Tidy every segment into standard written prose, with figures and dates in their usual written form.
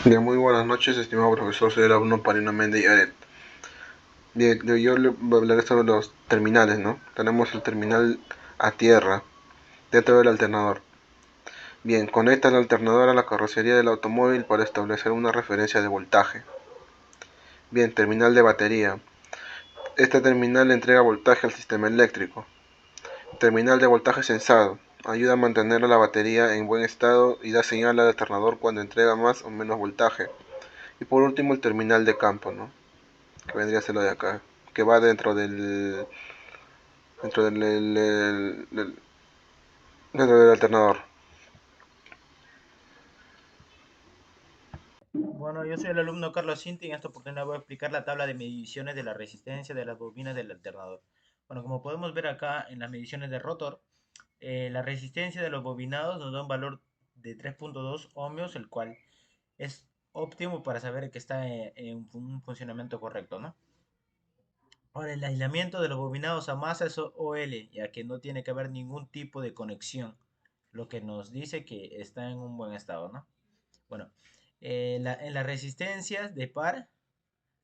Bien, muy buenas noches, estimado profesor. Soy el alumno Parino Méndez Aret. Bien, yo le voy a hablar sobre los terminales, ¿no? Tenemos el terminal a tierra dentro del alternador. Bien, conecta el alternador a la carrocería del automóvil para establecer una referencia de voltaje. Bien, terminal de batería. Este terminal entrega voltaje al sistema eléctrico. Terminal de voltaje sensado. Ayuda a mantener la batería en buen estado y da señal al alternador cuando entrega más o menos voltaje. Y por último, el terminal de campo, ¿no? Que vendría a ser lo de acá, que va dentro del alternador. Bueno, yo soy el alumno Carlos Cinti y en esta oportunidad voy a explicar la tabla de mediciones de la resistencia de las bobinas del alternador. Bueno, como podemos ver acá en las mediciones de rotor, la resistencia de los bobinados nos da un valor de 3.2 ohmios, el cual es óptimo para saber que está en un funcionamiento correcto, ¿no? Ahora, el aislamiento de los bobinados a masa es OL, ya que no tiene que haber ningún tipo de conexión, lo que nos dice que está en un buen estado, ¿no? Bueno, en las resistencias de par,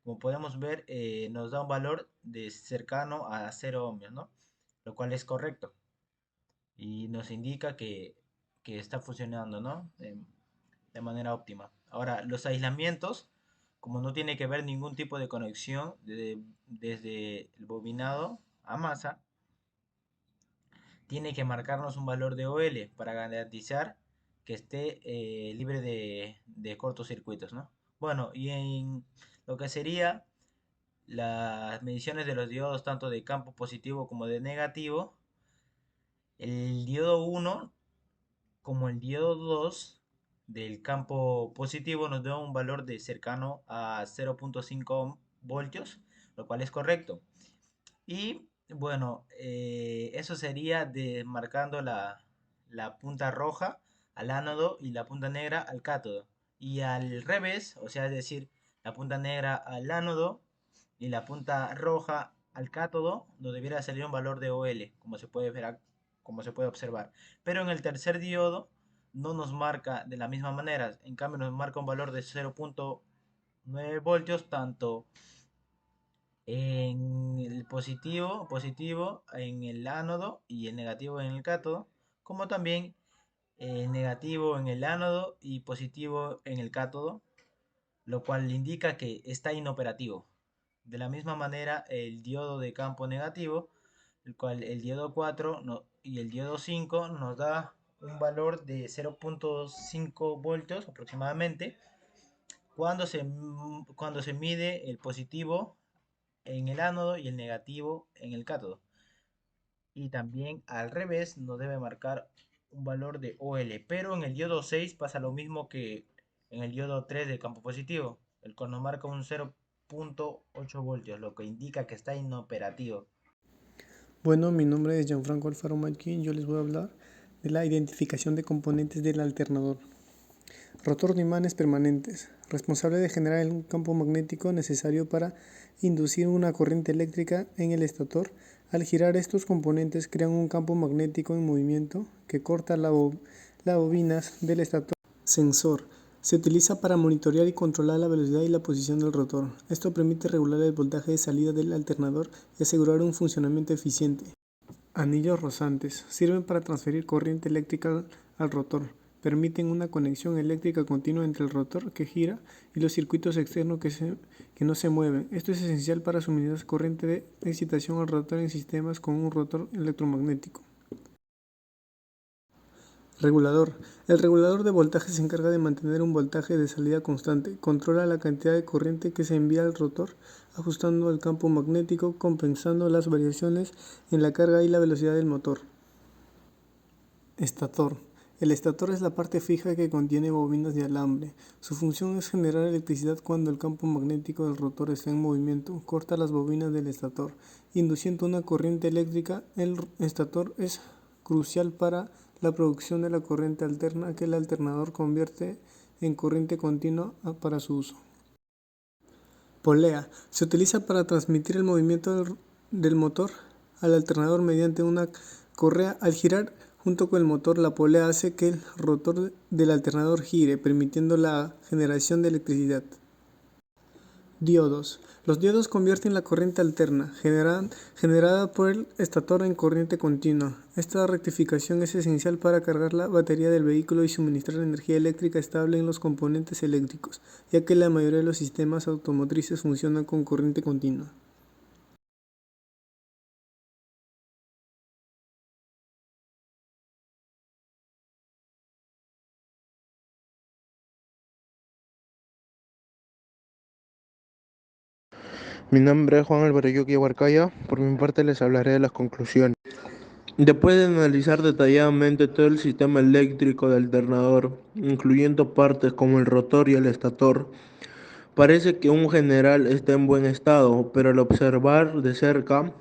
como podemos ver, nos da un valor de cercano a 0 ohmios, ¿no? Lo cual es correcto y nos indica que está funcionando, ¿no? De manera óptima. Ahora, los aislamientos, como no tiene que ver ningún tipo de conexión desde el bobinado a masa, tiene que marcarnos un valor de OL para garantizar que esté libre de cortocircuitos, ¿no? Bueno, y en lo que sería las mediciones de los diodos tanto de campo positivo como de negativo, el diodo 1 como el diodo 2 del campo positivo nos da un valor de cercano a 0.5 voltios, lo cual es correcto. Y bueno, eso sería marcando la punta roja al ánodo y la punta negra al cátodo. Y al revés, o sea, es decir, la punta negra al ánodo y la punta roja al cátodo, nos debiera salir un valor de OL, como se puede ver, como se puede observar. Pero en el tercer diodo no nos marca de la misma manera, en cambio nos marca un valor de 0.9 voltios, tanto en el positivo en el ánodo y el negativo en el cátodo, como también el negativo en el ánodo y positivo en el cátodo, lo cual indica que está inoperativo. De la misma manera, el diodo de campo negativo, el cual el diodo 4 y el diodo 5 nos da un valor de 0.5 voltios aproximadamente cuando se mide el positivo en el ánodo y el negativo en el cátodo. Y también al revés nos debe marcar un valor de OL. Pero en el diodo 6 pasa lo mismo que en el diodo 3 de campo positivo, el cual nos marca un 0.8 voltios, lo que indica que está inoperativo. Bueno, mi nombre es Gianfranco Alfaro Malquín y yo les voy a hablar de la identificación de componentes del alternador. Rotor de imanes permanentes, responsable de generar un campo magnético necesario para inducir una corriente eléctrica en el estator. Al girar estos componentes crean un campo magnético en movimiento que corta las bobinas del estator. Sensor. Se utiliza para monitorear y controlar la velocidad y la posición del rotor. Esto permite regular el voltaje de salida del alternador y asegurar un funcionamiento eficiente. Anillos rozantes. Sirven para transferir corriente eléctrica al rotor. Permiten una conexión eléctrica continua entre el rotor que gira y los circuitos externos que no se mueven. Esto es esencial para suministrar corriente de excitación al rotor en sistemas con un rotor electromagnético. Regulador. El regulador de voltaje se encarga de mantener un voltaje de salida constante. Controla la cantidad de corriente que se envía al rotor, ajustando el campo magnético, compensando las variaciones en la carga y la velocidad del motor. Estator. El estator es la parte fija que contiene bobinas de alambre. Su función es generar electricidad cuando el campo magnético del rotor está en movimiento. Corta las bobinas del estator, induciendo una corriente eléctrica. El estator es crucial para la producción de la corriente alterna que el alternador convierte en corriente continua para su uso. Polea. Se utiliza para transmitir el movimiento del motor al alternador mediante una correa. Al girar Junto con el motor, la polea hace que el rotor del alternador gire, permitiendo la generación de electricidad. Diodos. Los diodos convierten la corriente alterna, generada por el estator en corriente continua. Esta rectificación es esencial para cargar la batería del vehículo y suministrar energía eléctrica estable en los componentes eléctricos, ya que la mayoría de los sistemas automotrices funcionan con corriente continua. Mi nombre es Juan Álvaro Yuki Huarcaya. Por mi parte les hablaré de las conclusiones. Después de analizar detalladamente todo el sistema eléctrico del alternador, incluyendo partes como el rotor y el estator, parece que en general está en buen estado, pero al observar de cerca